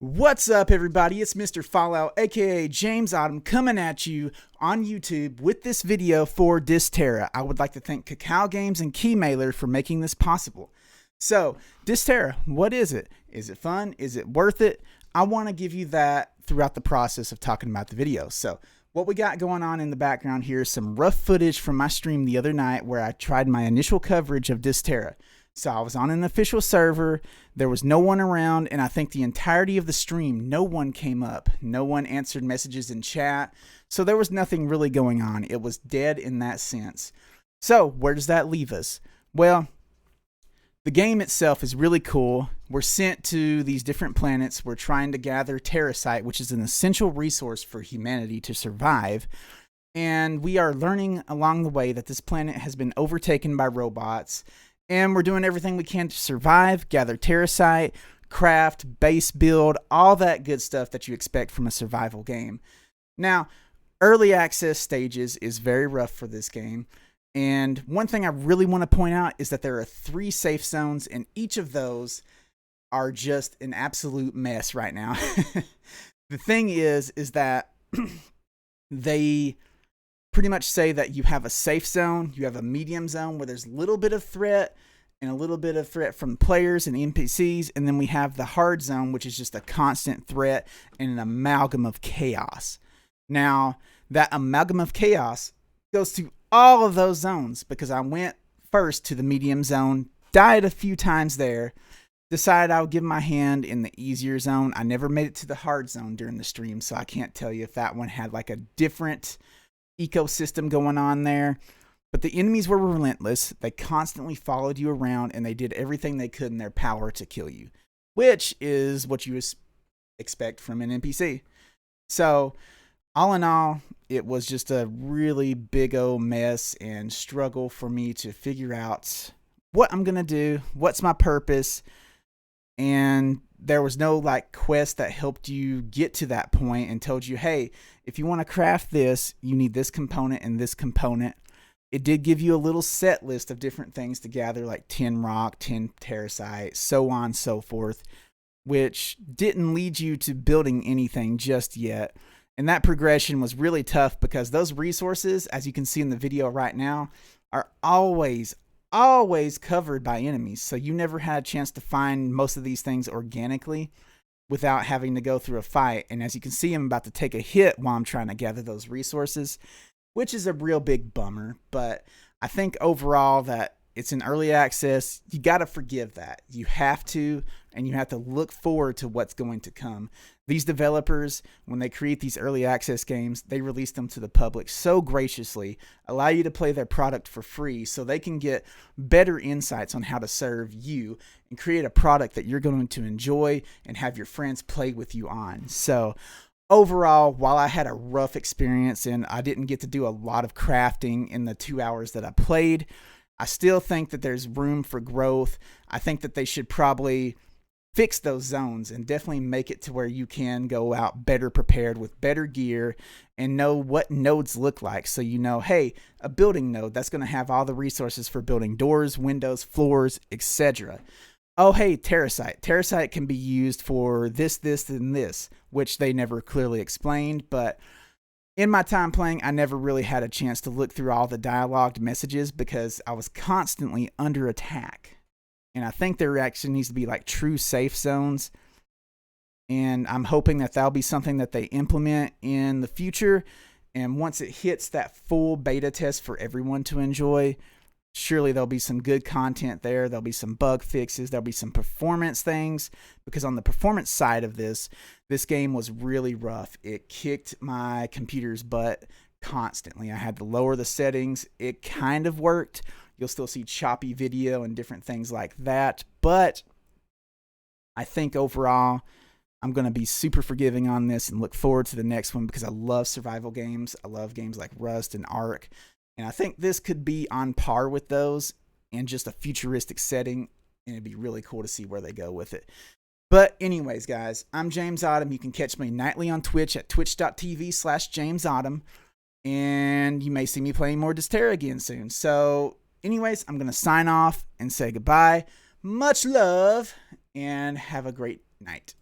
What's up, everybody? It's Mr. Fallout, aka James Autumn, coming at you on YouTube with this video for Dysterra. I would like to thank Kakao Games and Keymailer for making this possible. So, Dysterra, what is it? Is it fun? Is it worth it? I want to give you that throughout the process of talking about the video. So, what we got going on in the background here is some rough footage from my stream the other night where I tried my initial coverage of Dysterra. So I was on an official server, there was no one around, and I think the entirety of the stream, no one came up. No one answered messages in chat, so there was nothing really going on. It was dead in that sense. So where does that leave us? Well, the game itself is really cool. We're sent to these different planets. We're trying to gather terracite, which is an essential resource for humanity to survive. And we are learning along the way that this planet has been overtaken by robots. And we're doing everything we can to survive, gather terracite, craft, base build, all that good stuff that you expect from a survival game. Now, early access stages is very rough for this game. And one thing I really want to point out is that there are 3 safe zones, and each of those are just an absolute mess right now. The thing is that they pretty much say that you have a safe zone, you have a medium zone where there's a little bit of threat and a little bit of threat from players and NPCs, and then we have the hard zone, which is just a constant threat and an amalgam of chaos. Now, that amalgam of chaos goes to all of those zones because I went first to the medium zone, died a few times there, decided I would give my hand in the easier zone. I never made it to the hard zone during the stream, so I can't tell you if that one had like a different ecosystem going on there. But the enemies were relentless. They constantly followed you around, and they did everything they could in their power to kill you, which is what you expect from an NPC. So all in all, it was just a really big old mess and struggle for me to figure out what I'm gonna do, what's my purpose. And there was no like quest that helped you get to that point and told you, hey, if you want to craft this, you need this component and this component. It did give you a little set list of different things to gather, like 10 rock, 10 terracite, so on and so forth, which didn't lead you to building anything just yet. And that progression was really tough because those resources, as you can see in the video right now, are always covered by enemies. So you never had a chance to find most of these things organically without having to go through a fight. And as you can see, I'm about to take a hit while I'm trying to gather those resources, which is a real big bummer. But I think overall that it's in early access. You got to forgive that. You have to, and you have to look forward to what's going to come. These developers, when they create these early access games, they release them to the public so graciously, allow you to play their product for free so they can get better insights on how to serve you and create a product that you're going to enjoy and have your friends play with you on. So overall, while I had a rough experience and I didn't get to do a lot of crafting in the 2 hours that I played, I still think that there's room for growth. I think that they should probably fix those zones and definitely make it to where you can go out better prepared with better gear and know what nodes look like. So you know, hey, a building node, that's going to have all the resources for building doors, windows, floors, etc. Oh, hey, terracite. Terracite can be used for this, and this, which they never clearly explained, but in my time playing, I never really had a chance to look through all the dialogued messages because I was constantly under attack. And I think there actually needs to be like true safe zones. And I'm hoping that that'll be something that they implement in the future. And once it hits that full beta test for everyone to enjoy, surely there'll be some good content there. There'll be some bug fixes. There'll be some performance things. Because on the performance side of this game was really rough. It kicked my computer's butt constantly. I had to lower the settings. It kind of worked. You'll still see choppy video and different things like that. But I think overall, I'm going to be super forgiving on this and look forward to the next one because I love survival games. I love games like Rust and Ark. And I think this could be on par with those in just a futuristic setting. And it'd be really cool to see where they go with it. But anyways, guys, I'm James Autumn. You can catch me nightly on Twitch at twitch.tv/JamesAutumn. And you may see me playing more Dysterra again soon. So anyways, I'm going to sign off and say goodbye. Much love and have a great night.